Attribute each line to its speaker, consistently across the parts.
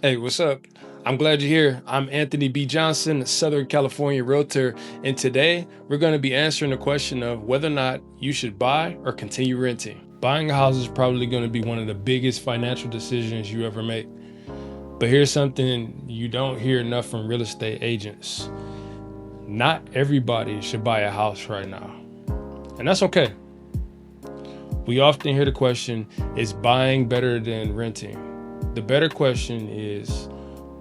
Speaker 1: Hey, what's up? I'm glad you're here. I'm Anthony B. Johnson, Southern California realtor, and today we're going to be answering the question of whether or not you should buy or continue renting. Buying a house is probably going to be one of the biggest financial decisions you ever make. But here's something you don't hear enough from real estate agents. Not everybody should buy a house right now, and that's okay. We often hear the question, is buying better than renting? The better question is,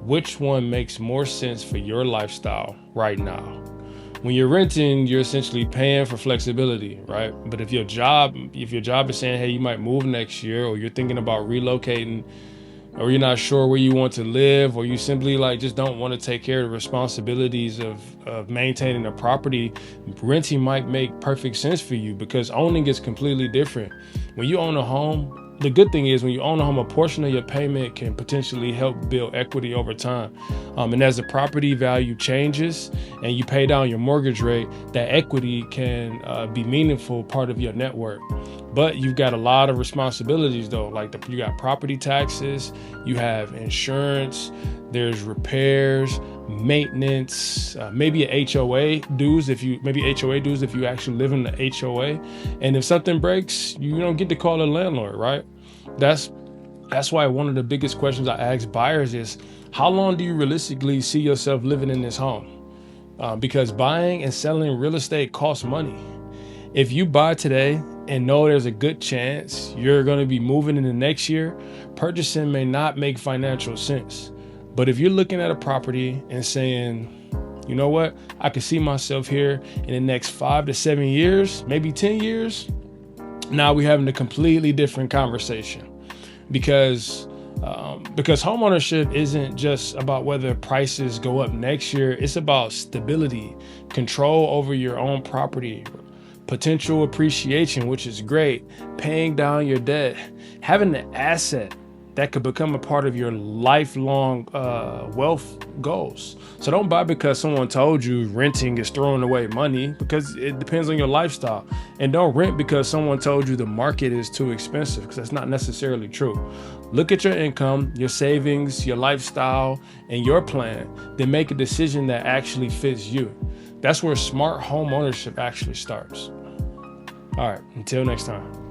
Speaker 1: which one makes more sense for your lifestyle right now? When you're renting, you're essentially paying for flexibility, right? But if your job is saying, hey, you might move next year, or you're thinking about relocating, or you're not sure where you want to live, or you simply just don't want to take care of the responsibilities of maintaining a property, renting might make perfect sense for you because owning is completely different. When you own a home, the good thing is when you own a home, a portion of your payment can potentially help build equity over time. And as the property value changes and you pay down your mortgage rate, that equity can be meaningful part of your net worth. But you've got a lot of responsibilities though, you got property taxes, you have insurance, there's repairs, maintenance, maybe HOA dues if you actually live in the HOA. And if something breaks, you don't get to call a landlord, right? That's why one of the biggest questions I ask buyers is, how long do you realistically see yourself living in this home? Because buying and selling real estate costs money. If you buy today and know there's a good chance you're going to be moving in the next year, purchasing may not make financial sense. But if you're looking at a property and saying, you know what, I could see myself here in the next 5 to 7 years, maybe 10 years, now we're having a completely different conversation. Because homeownership isn't just about whether prices go up next year. It's about stability, control over your own property, potential appreciation, which is great, paying down your debt, having an asset that could become a part of your lifelong wealth goals. So don't buy because someone told you renting is throwing away money, because it depends on your lifestyle. And don't rent because someone told you the market is too expensive, because that's not necessarily true. Look at your income, your savings, your lifestyle, and your plan. Then make a decision that actually fits you. That's where smart home ownership actually starts. All right, until next time.